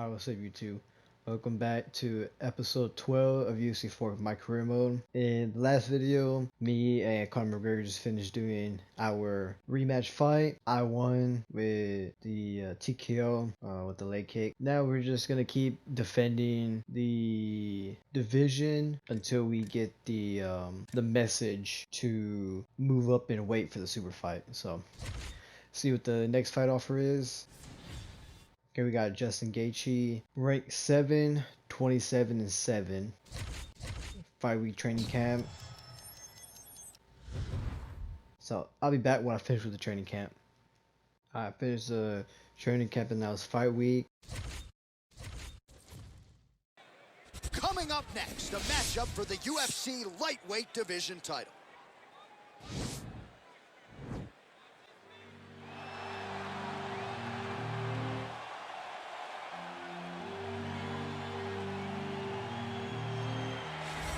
I will save you too. Welcome back to episode 12 of UFC 4 My Career Mode. In the last video, me and Conor McGregor just finished doing our rematch fight. I won with the TKO with the leg kick. Now we're just gonna keep defending the division until we get the message to move up and wait for the super fight. So see what the next fight offer is. Okay, we got Justin Gaethje, ranked 7, 27 and 7. 5-week training camp. So I'll be back when I finish with the training camp. I finished the training camp and now it's fight week. Coming up next, a matchup for the UFC lightweight division title.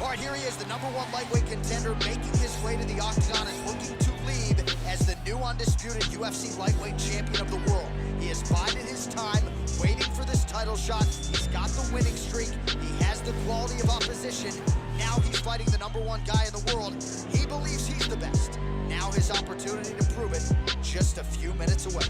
All right, here he is, the #1 lightweight contender, making his way to the octagon and looking to leave as the new undisputed UFC lightweight champion of the world. He has bided his time, waiting for this title shot. He's got the winning streak. He has the quality of opposition. Now he's fighting the #1 guy in the world. He believes he's the best. Now his opportunity to prove it, just a few minutes away.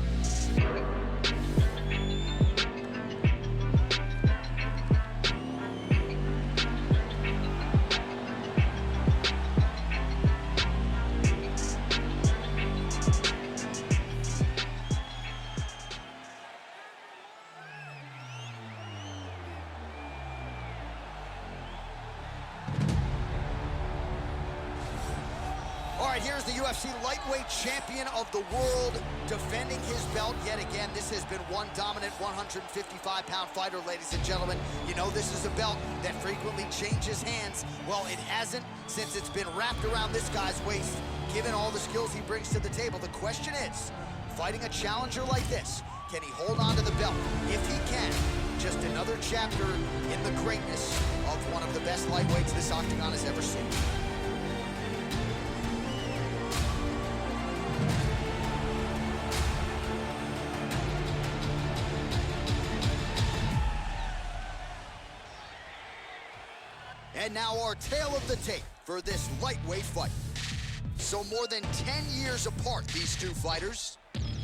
All right, here's the UFC lightweight champion of the world, defending his belt yet again. This has been one dominant 155-pound fighter, ladies and gentlemen. You know this is a belt that frequently changes hands. Well, it hasn't since it's been wrapped around this guy's waist. Given all the skills he brings to the table, the question is, fighting a challenger like this, can he hold on to the belt? If he can, just another chapter in the greatness of one of the best lightweights this octagon has ever seen. And now our tale of the tape for this lightweight fight. So more than 10 years apart, these two fighters,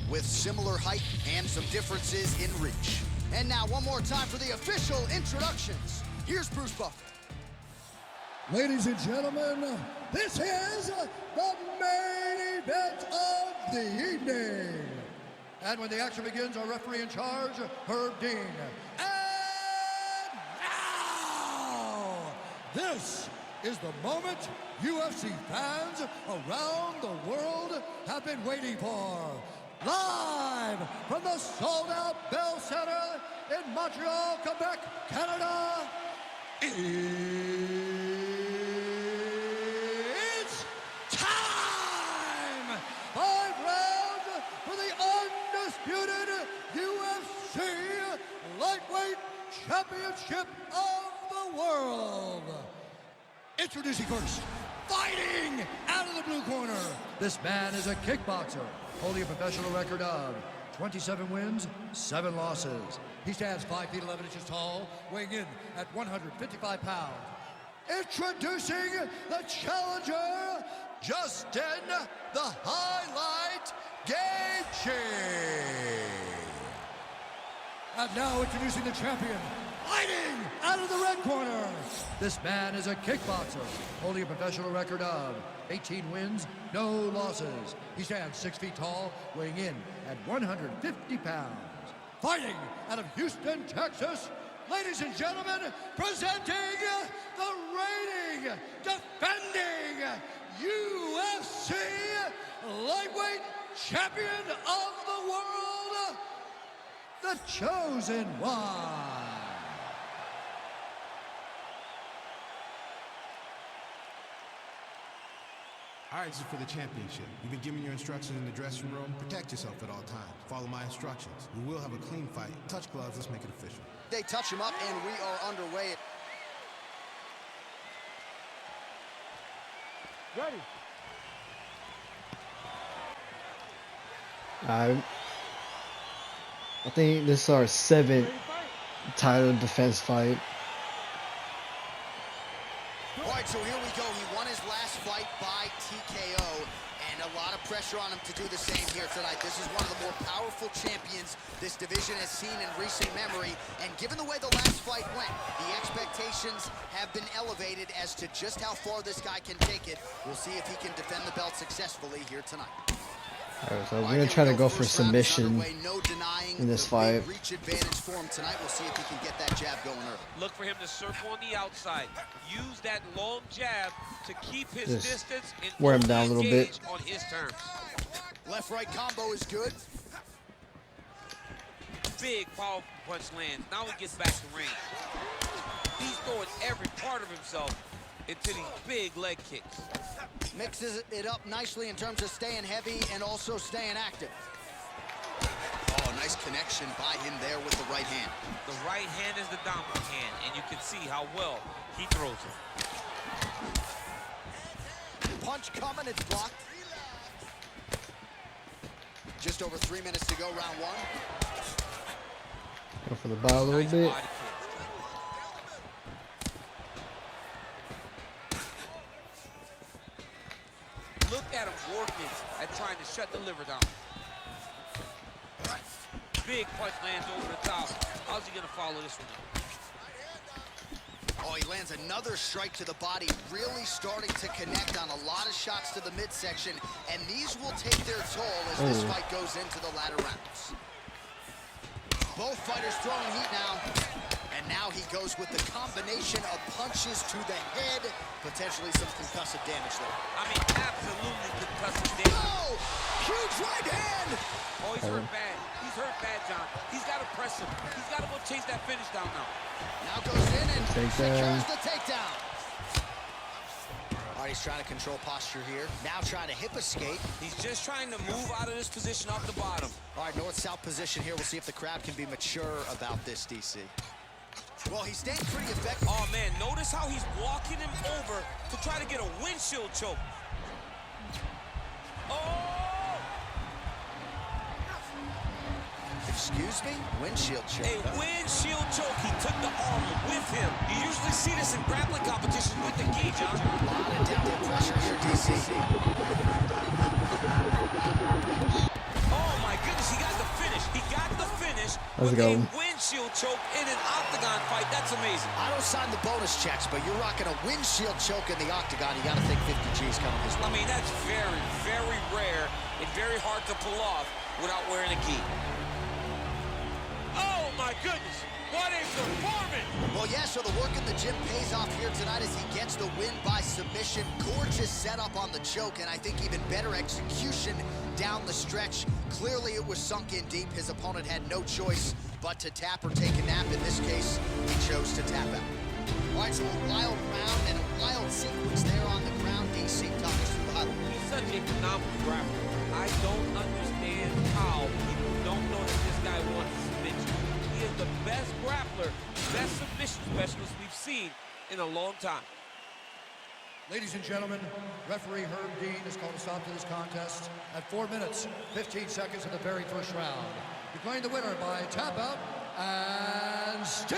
with similar height and some differences in reach. And now one more time for the official introductions. Here's Bruce Buffer. Ladies and gentlemen, this is the main event of the evening. And when the action begins, our referee in charge, Herb Dean. And now, this is the moment UFC fans around the world have been waiting for. Live from the sold-out Bell Center in Montreal, Quebec, Canada, it's time! 5 rounds for the undisputed UFC Lightweight Championship of the world. Introducing first, fighting out of the blue corner. This man is a kickboxer, holding a professional record of 27 wins, 7 losses. He stands 5 feet 11 inches tall, weighing in at 155 pounds. Introducing the challenger, Justin the Highlight Gaethje. And now introducing the champion, fighting out of the red corner. This man is a kickboxer, holding a professional record of 18 wins, no losses. He stands 6 feet tall, weighing in at 150 pounds. Fighting out of Houston, Texas, ladies and gentlemen, presenting the reigning, defending UFC lightweight champion of the world, the Chosen One. All right, this is for the championship. You've been given your instructions in the dressing room. Protect yourself at all times. Follow my instructions. We will have a clean fight. Touch gloves. Let's make it official. They touch him up, and we are underway. Ready. I think this is our 7th title defense fight. All right, so here we go. He won his last fight by TKO, and a lot of pressure on him to do the same here tonight. This is one of the more powerful champions this division has seen in recent memory, and given the way the last fight went, the expectations have been elevated as to just how far this guy can take it. We'll see if he can defend the belt successfully here tonight. Alright, so we're gonna try to go for submission in this fight. Reach advantage for him tonight. We'll see if he can get that jab going early. Look for him to circle on the outside. Use that long jab to keep his Just distance and wear him down a little bit. on his terms. Left-right combo is good. Big, powerful punch lands. Now he gets back to range. He's throwing every part of himself into these big leg kicks. Mixes it up nicely in terms of staying heavy and also staying active. Oh, nice connection by him there with the right hand. The right hand is the dominant hand, and you can see how well he throws it. Punch coming, it's blocked. Just over 3 minutes to go, round one. Go for the ball a little bit. Body kick. Look at him working at trying to shut the liver down. Big punch lands over the top. How's he gonna follow this one? Oh, he lands another strike to the body, really starting to connect on a lot of shots to the midsection, and these will take their toll as this fight goes into the latter rounds. Both fighters throwing heat now, and now he goes with the combination of punches to the head, potentially some concussive damage there. I mean, absolutely concussive damage. Oh, huge right hand! Oh, he's hurt bad. He's hurt bad, John. He's got to press him. He's got to go chase that finish down now. Now goes in and Takedown. secures the takedown. All right, he's trying to control posture here. Now trying to hip escape. He's just trying to move out of this position off the bottom. All right, north-south position here. We'll see if the crowd can be mature about this, DC. Well, he's staying pretty effective. Oh, man, notice how he's walking him over to try to get a windshield choke. Oh! Excuse me? Windshield choke. A windshield choke. He took the arm with him. You usually see this in grappling competitions with the gi, John. A lot of downward pressure here, DC. Oh, my goodness, he got the finish. He got the finish Let's with go. a windshield choke in an octagon fight. That's amazing. I don't sign the bonus checks, but you're rocking a windshield choke in the octagon. You got to think 50 G's coming his way. I mean, that's very, very rare and very hard to pull off without wearing a gi. Oh, my goodness. What a performance. Well, yeah, so the work in the gym pays off here tonight as he gets the win by submission. Gorgeous setup on the choke, and I think even better execution down the stretch. Clearly, it was sunk in deep. His opponent had no choice but to tap or take a nap. In this case, he chose to tap out. All right, so a wild round and a wild sequence there on the ground. DC, talk us through the highlight. He's such a phenomenal grappler. I don't understand how people don't know that this guy wants to submit you. He is the best grappler, best submission specialist we've seen in a long time. Ladies and gentlemen, referee Herb Dean has called a stop to this contest at 4 minutes, 15 seconds of the very first round. Declaring the winner by tap out, and still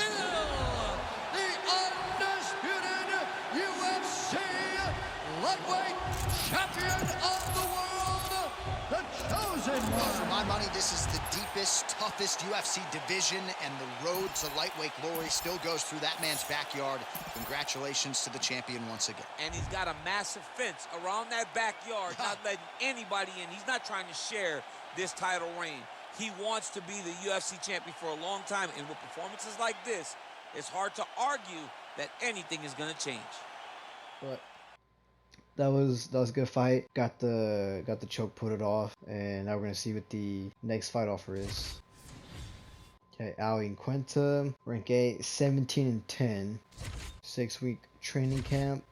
the undisputed UFC lightweight champion of the world, the chosen Well, for one. my money, this is the deepest, toughest UFC division, and the road to lightweight glory still goes through that man's backyard. Congratulations to the champion once again. And he's got a massive fence around that backyard, not letting anybody in. He's not trying to share this title reign. He wants to be the UFC champion for a long time, and with performances like this, it's hard to argue that anything is going to change. But that was a good fight. Got the choke, put it off, and now we're gonna see what the next fight offer is. Okay, Ali and Quenta, rank 8, 17-10, 6-week training camp.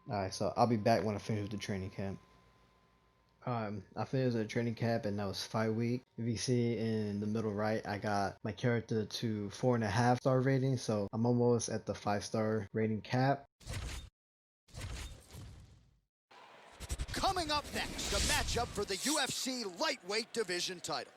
Alright, so I'll be back when I finish with the training camp. I finished the training camp and that was 5 week. If you see in the middle right, I got my character to 4.5 star rating, so I'm almost at the 5-star rating cap. Coming up next, a matchup for the UFC lightweight division title.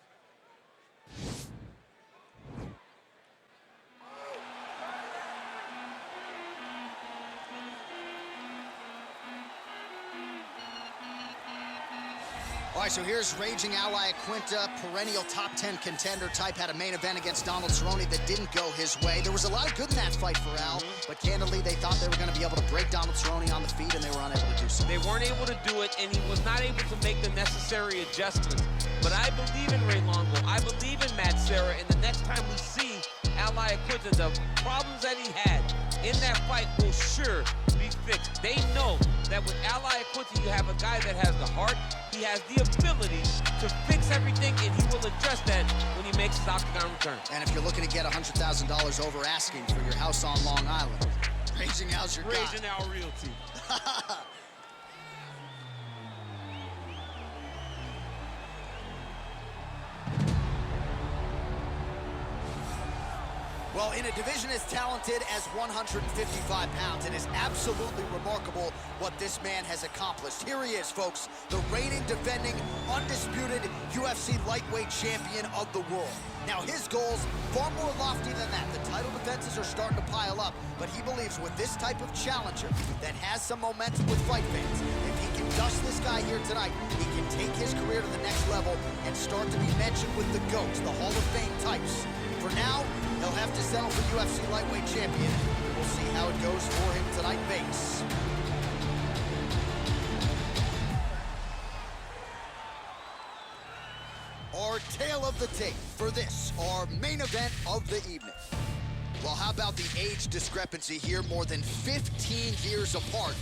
All right, so here's raging ally Quinta, perennial top 10 contender type, had a main event against Donald Cerrone that didn't go his way. There was a lot of good in that fight for Al, but candidly, they thought they were going to be able to break Donald Cerrone on the feet, and they were unable to do so. They weren't able to do it, and he was not able to make the necessary adjustments. But I believe in Ray Longo. I believe in Matt Serra, and the next time we see Ally Quinta, the problems that he had in that fight will sure be fixed. They know that with Ally Quinta, you have a guy that has the heart, he has the ability to fix everything, and he will address that when he makes his octagon return. And if you're looking to get $100,000 over asking for your house on Long Island, Raging Al's your guy. Raging Al Realty. Well, in a division as talented as 155 pounds, it is absolutely remarkable what this man has accomplished. Here he is, folks, the reigning, defending, undisputed UFC lightweight champion of the world. Now, his goals, far more lofty than that. The title defenses are starting to pile up, but he believes with this type of challenger that has some momentum with fight fans, if he can dust this guy here tonight, he can take his career to the next level and start to be mentioned with the GOATs, the Hall of Fame types. For now, he'll have to settle for UFC lightweight champion. We'll see how it goes for him tonight, Vegas. Our tale of the tape for this, our main event of the evening. Well, how about the age discrepancy here? More than 15 years apart,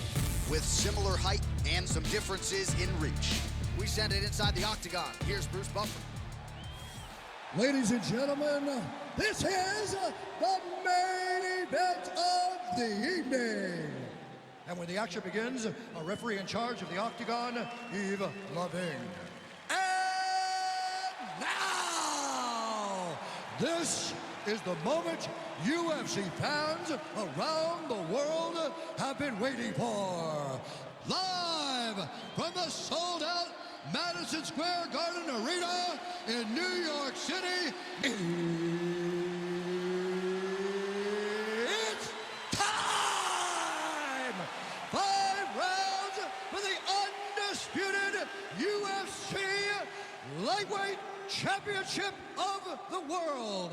with similar height and some differences in reach. We send it inside the octagon. Here's Bruce Buffer. Ladies and gentlemen, this is the main event of the evening. And when the action begins, a referee in charge of the octagon, Yves Lavigne. And now, this is the moment UFC fans around the world have been waiting for. Live from the sold-out Madison Square Garden Arena in New York City, it's time! 5 rounds for the undisputed UFC Lightweight Championship of the World.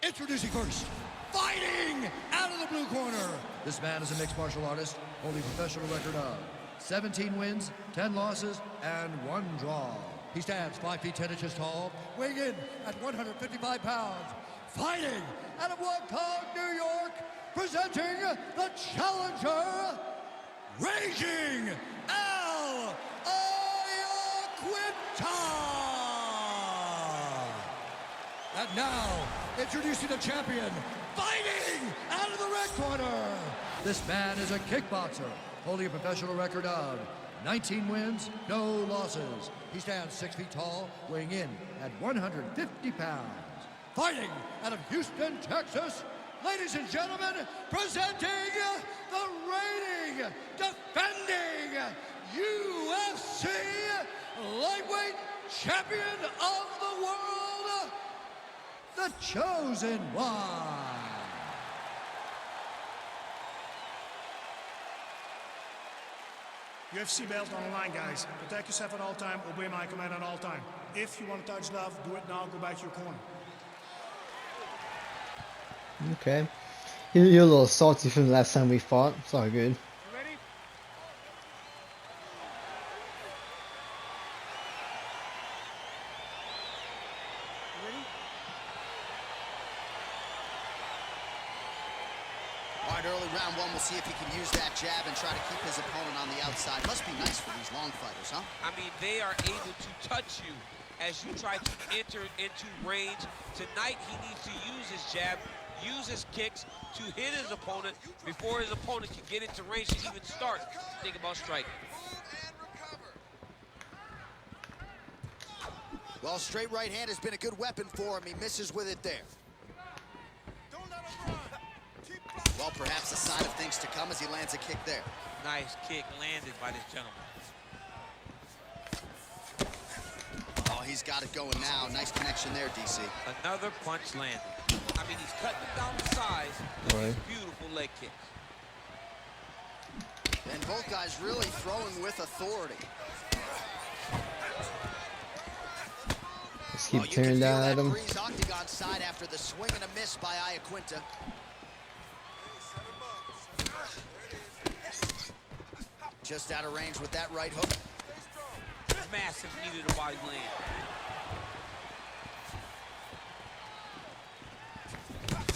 Introducing first, fighting out of the blue corner. This man is a mixed martial artist, holding a professional record of 17 wins, 10 losses, and 1 draw. He stands 5 feet 10 inches tall, weighing in at 155 pounds. Fighting out of Waukon, New York, presenting the challenger, Raging Al Quinta. And now, introducing the champion, fighting out of the red corner. This man is a kickboxer, holding a professional record of 19 wins, no losses. He stands 6 feet tall, weighing in at 150 pounds. Fighting out of Houston, Texas, ladies and gentlemen, presenting the reigning, defending UFC lightweight champion of the world, the Chosen One. UFC belt on the line, guys. Protect yourself at all time. Obey my command at all time. If you want to touch love, do it now. Go back to your corner. Okay. You're a little salty from the last time we fought. It's all good. You ready? All right, early round one, we'll see if he can use that jab and try to keep his opponent on the outside. Must be nice for these long fighters, huh? I mean, they are able to touch you as you try to enter into range. Tonight, he needs to use his jab, use his kicks to hit his opponent before his opponent can get into range to even start to think about striking. Well, straight right hand has been a good weapon for him. He misses with it there. Well, perhaps a sign of things to come as he lands a kick there. Nice kick landed by this gentleman. Oh, he's got it going now. Nice connection there, DC. Another punch landed. I mean, he's cutting it down the size with Right. these beautiful leg kicks. And both guys really throwing with authority. Just keep You can tearing feel down that at him. breeze octagon side after the swing and a miss by Iaquinta. Just out of range with that right hook. Massive knee to the body land.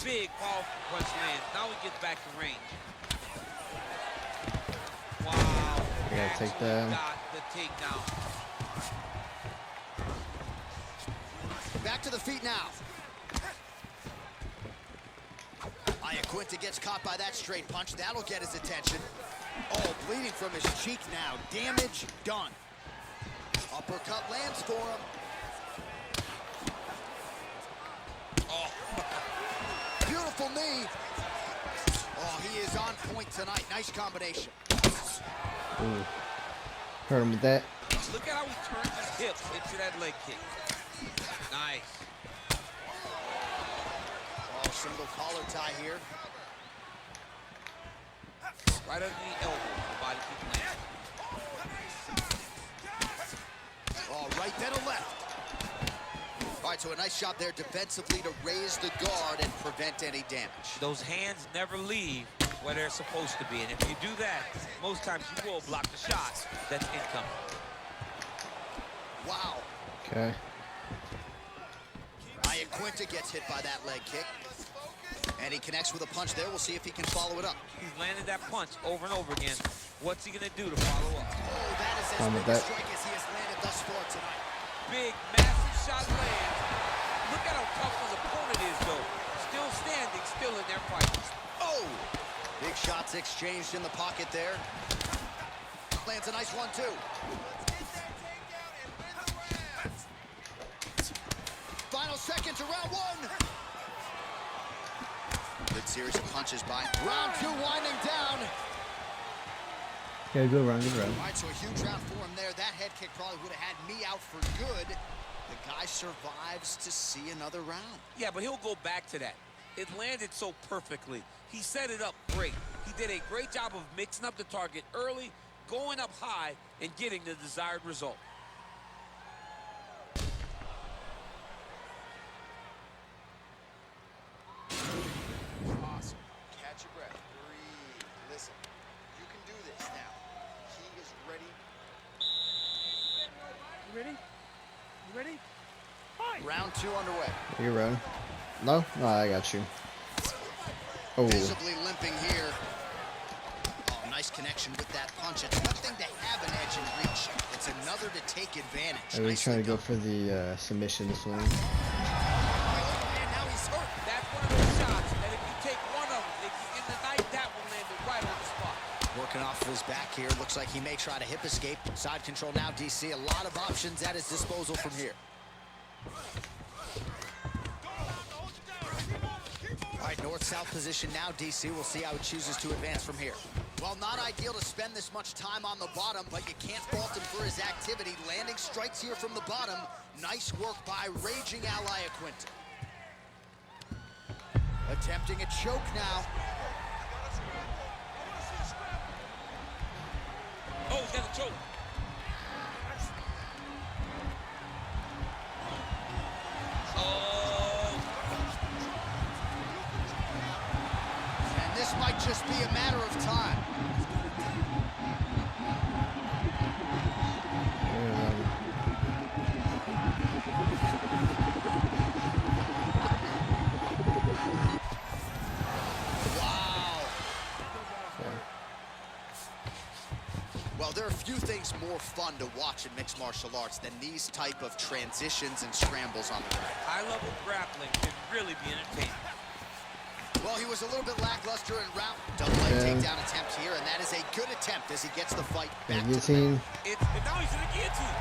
Big, powerful punch lands. Now he gets back to range. Wow. I gotta take that. Got the takedown. Back to the feet now. Iaquinta gets caught by that straight punch. That'll get his attention. Oh, bleeding from his cheek now. Damage done. Uppercut lands for him. Oh, beautiful knee. Oh, he is on point tonight. Nice combination. Ooh. Hurt him with that. Look at how he turns his hips into that leg kick. Nice. Oh, single collar tie here. Right under the elbow, the body kick lands. Oh, right, then a left. All right, so a nice shot there defensively to raise the guard and prevent any damage. Those hands never leave where they're supposed to be. And if you do that, most times you will block the shot that's incoming. Wow. Okay. Iaquinta gets hit by that leg kick. And he connects with a punch there. We'll see if he can follow it up. He's landed that punch over and over again. What's he going to do to follow up? Oh, that is as big a strike as he has landed thus far tonight. Big, massive shot lands. Look at how tough his opponent is, though. Still standing, still in their fight. Oh! Big shots exchanged in the pocket there. Lands a nice one, too. Final seconds of round one. Good series of punches by. Round two winding down. Yeah, good round, good round. All right, so a huge round for him there. That head kick probably would have had me out for good. The guy survives to see another round. Yeah, but he'll go back to that. It landed so perfectly. He set it up great. He did a great job of mixing up the target early, going up high, and getting the desired result. Awesome. Catch your breath. Breathe. Listen, you can do this now. He is ready. You ready? You ready? Round two underway. You run. No? No, I got you. Oh. Visibly limping here. Oh, nice connection with that punch. It's one thing to have an edge and reach. It's another to take advantage. Are we trying to go for the submission this one? And now he's hurt. That's one of those shots that if you take one of them in the night, that will land it right on the spot. Working off of his back here. Looks like he may try to hip escape. Side control now, DC. A lot of options at his disposal from here. All right, north-south position now, DC. We'll see how he chooses to advance from here. Well, not ideal to spend this much time on the bottom, but you can't fault him for his activity. Landing strikes here from the bottom. Nice work by raging ally Iaquinta. Attempting a choke now. Oh, he's got a choke. And this might just be a matter of time. Wow. Well, there are few things more fun to watch in mixed martial arts than these type of transitions and scrambles on the ground. High-level grappling can really be entertaining. Well, he was a little bit lackluster in round. Double leg takedown attempt here, and that is a good attempt as he gets the fight back to the guillotine. And now he's in the guillotine.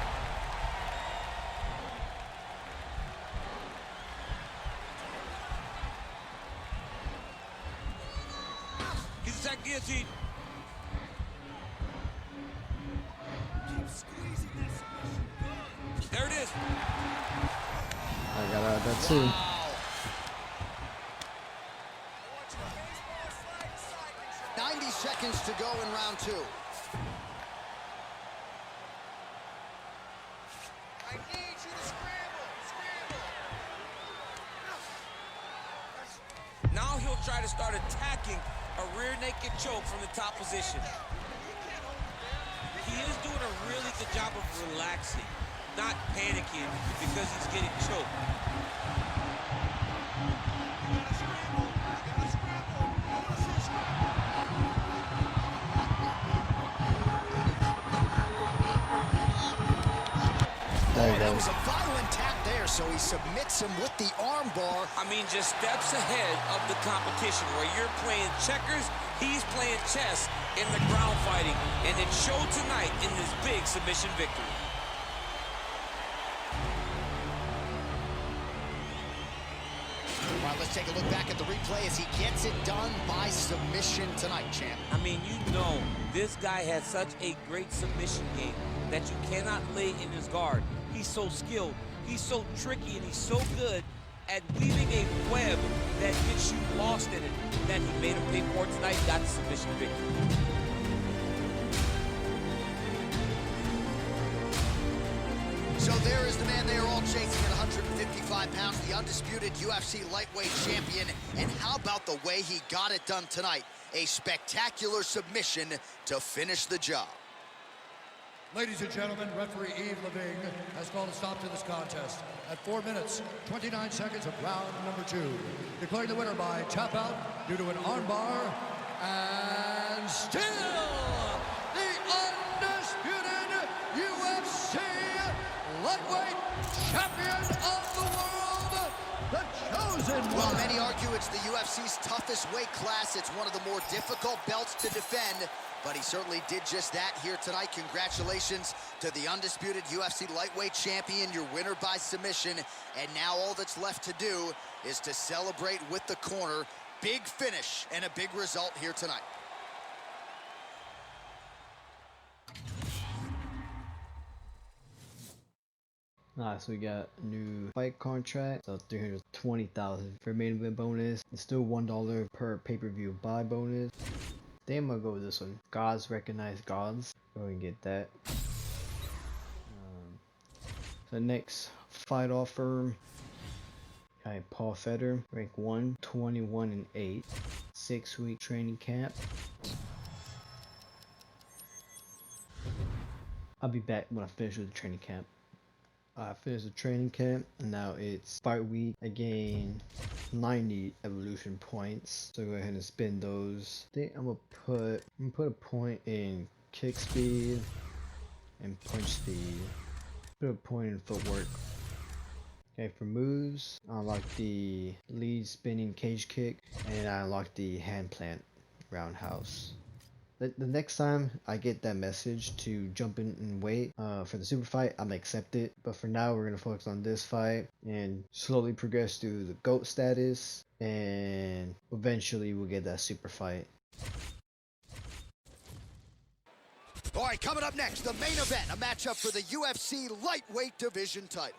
He's attacked guillotine. There it is. I got out of that too. Wow. 90 seconds to go in round two. I need you to scramble. try to start attacking a rear naked choke from the top position. He is doing a really good job of relaxing, not panicking because he's getting choked. That was a violent tap there, so he submits him with the arm bar. I mean, just steps ahead of the competition. Where you're playing checkers, he's playing chess in the ground fighting, and it showed tonight in this big submission victory. All right, let's take a look back at the replay as he gets it done by submission tonight, champ. I mean, you know, this guy has such a great submission game that you cannot lay in his guard. He's so skilled, he's so tricky, and he's so good at weaving a web that gets you lost in it, that he made him pay for it tonight, got the submission victory. So there is the man they are all chasing at 155 pounds, the undisputed UFC lightweight champion. And how about the way he got it done tonight? A spectacular submission to finish the job. Ladies and gentlemen, referee Yves Leving has called a stop to this contest at 4 minutes, 29 seconds of round number 2. Declaring the winner by tap out due to an armbar, and still the undisputed UFC lightweight champion of the world, the chosen one. Well, many argue it's the UFC's toughest weight class. It's one of the more difficult belts to defend. But he certainly did just that here tonight. Congratulations to the undisputed UFC lightweight champion, your winner by submission. And now all that's left to do is to celebrate with the corner. Big finish and a big result here tonight. Alright, so we got a new fight contract, so $320,000 for main event bonus. It's still $1 per pay-per-view buy bonus. I think I'm gonna go with this one. Gods recognize gods. Go ahead and get that. The next fight offer. Okay, Paul Feder, rank 1, 21-8, 6-week training camp. I'll be back when I finish with the training camp. I finished the training camp, and now it's fight week. I gain 90 evolution points, so go ahead and spend those. I think I'm gonna put a point in kick speed and punch speed. Put a point in footwork. Okay, for moves, I unlock the lead spinning cage kick, and I unlock the hand plant roundhouse. The next time I get that message to jump in and wait for the super fight, I'm gonna accept it. But for now, we're gonna focus on this fight and slowly progress through the GOAT status, and eventually we'll get that super fight. All right, coming up next, the main event, a matchup for the UFC lightweight division title.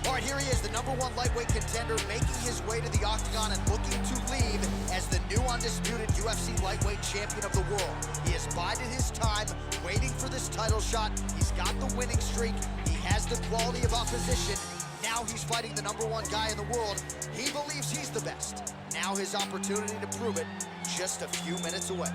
All right, here he is, the #1 lightweight contender, making his way to the octagon and looking to leave as the new undisputed UFC lightweight champion of the world. He has bided his time, waiting for this title shot. He's got the winning streak. He has the quality of opposition. Now he's fighting the #1 guy in the world. He believes he's the best. Now his opportunity to prove it, just a few minutes away.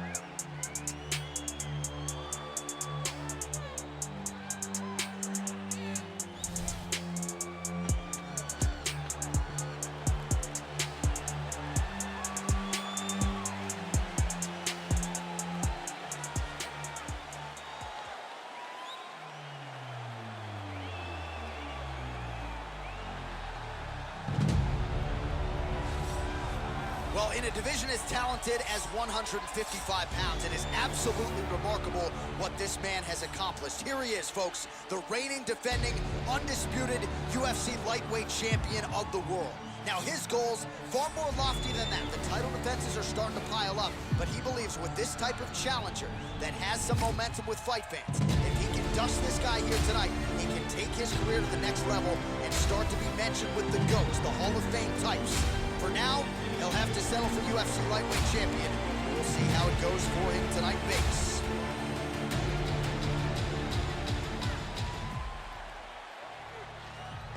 Well, in a division as talented as 155 pounds, it is absolutely remarkable what this man has accomplished. Here he is, folks, the reigning, defending, undisputed UFC lightweight champion of the world. Now, his goals, far more lofty than that. The title defenses are starting to pile up, but he believes with this type of challenger that has some momentum with fight fans, if he can dust this guy here tonight, he can take his career to the next level and start to be mentioned with the GOATs, the Hall of Fame types. For now, he'll have to settle for UFC lightweight champion We'll see how it goes for him tonight, Bates.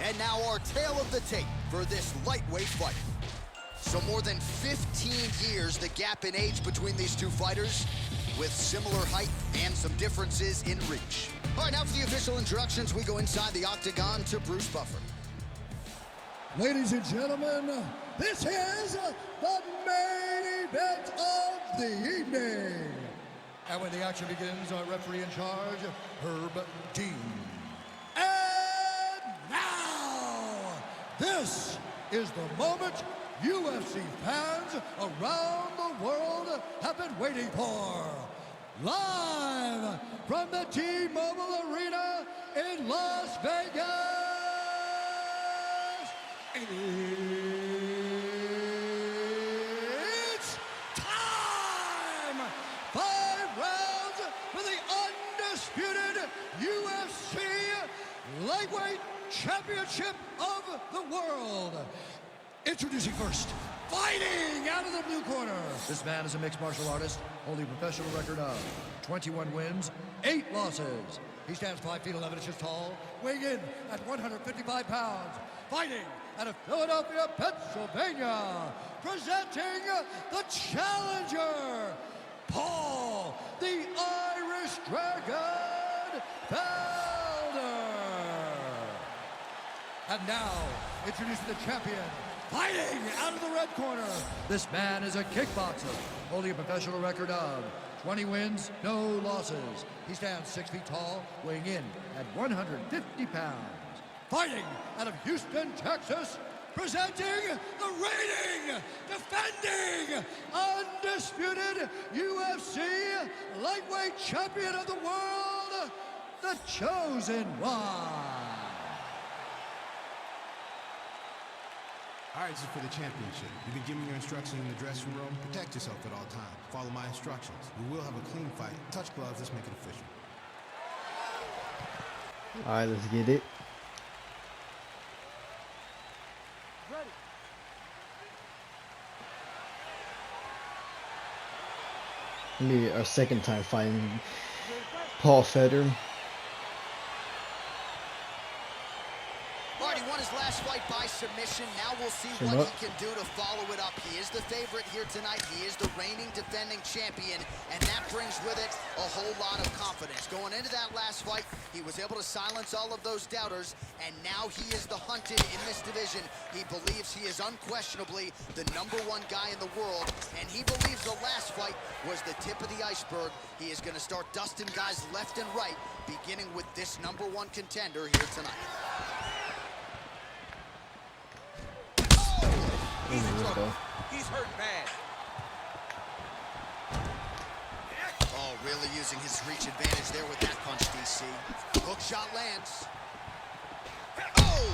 And now our tale of the tape for this lightweight fight. So more than 15 years, the gap in age between these two fighters, with similar height and some differences in reach. All right, now for the official introductions, we go inside the octagon to Bruce Buffer. Ladies and gentlemen, this is the main event of the evening. And when the action begins, our referee in charge, Herb Dean. And now, this is the moment UFC fans around the world have been waiting for. Live from the T-Mobile Arena in Las Vegas, it's time! 5 rounds for the undisputed UFC Lightweight Championship of the World. Introducing first, fighting out of the blue corner. This man is a mixed martial artist, holding a professional record of 21 wins, 8 losses. He stands 5 feet 11 inches tall, weighing in at 155 pounds. Fighting out of Philadelphia, Pennsylvania. Presenting the challenger, Paul, the Irish Dragon Felder. And now, introducing the champion, fighting out of the red corner. This man is a kickboxer, holding a professional record of 20 wins, no losses. He stands 6 feet tall, weighing in at 150 pounds. Fighting out of Houston, Texas, presenting the reigning, defending, undisputed UFC lightweight champion of the world, the Chosen One. All right, this is for the championship. You've been giving your instructions in the dressing room. Protect yourself at all times. Follow my instructions. We will have a clean fight. Touch gloves. Let's make it official. All right, let's get it. Our second time fighting Paul Felder. All right, he won his last fight by submission. Now we'll see what he can do to follow it up. He is the favorite here tonight. He is the reigning defending champion, and that brings with it a whole lot of confidence. Going into that last fight, he was able to silence all of those doubters, and now he is the hunted in this division. He believes he is unquestionably the #1 guy in the world, and he believes the last fight was the tip of the iceberg. He is going to start dusting guys left and right, beginning with this #1 contender here tonight. He's hurt bad. Oh, really using his reach advantage there with that punch, DC. Hook shot lands. Oh!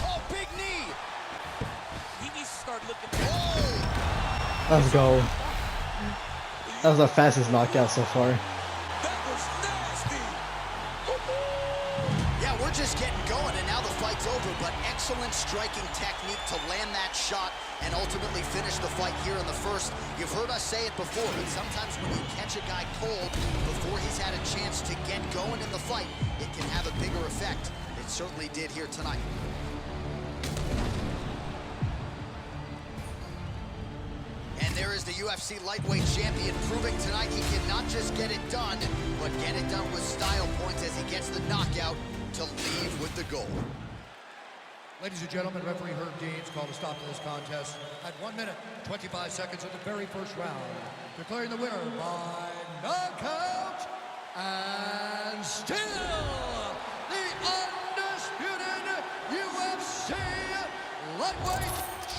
Oh, big knee! He needs to start looking. Oh! Let's go. That was our fastest knockout so far. That was nasty. Yeah, we're just getting going, and now the fight's over, but excellent striking technique to land that shot and ultimately finish the fight here in the first. You've heard us say it before, but sometimes when you catch a guy cold before he's had a chance to get going in the fight, it can have a bigger effect. It certainly did here tonight. And there is the UFC lightweight champion proving tonight he can not just get it done, but get it done with style points as he gets the knockout to leave with the gold. Ladies and gentlemen, referee Herb Dean's called a stop to this contest at 1 minute, 25 seconds of the very first round, declaring the winner by knockout and still the undisputed UFC lightweight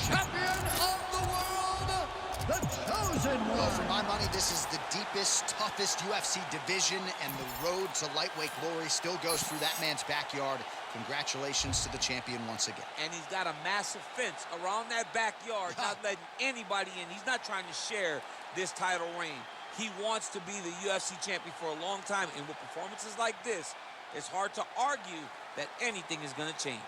champion of the world, the Chosen One. Well, for my money, this is the deepest, toughest UFC division, and the road to lightweight glory still goes through that man's backyard. Congratulations to the champion once again. And he's got a massive fence around that backyard, not letting anybody in. He's not trying to share this title reign. He wants to be the UFC champion for a long time, and with performances like this, it's hard to argue that anything is going to change.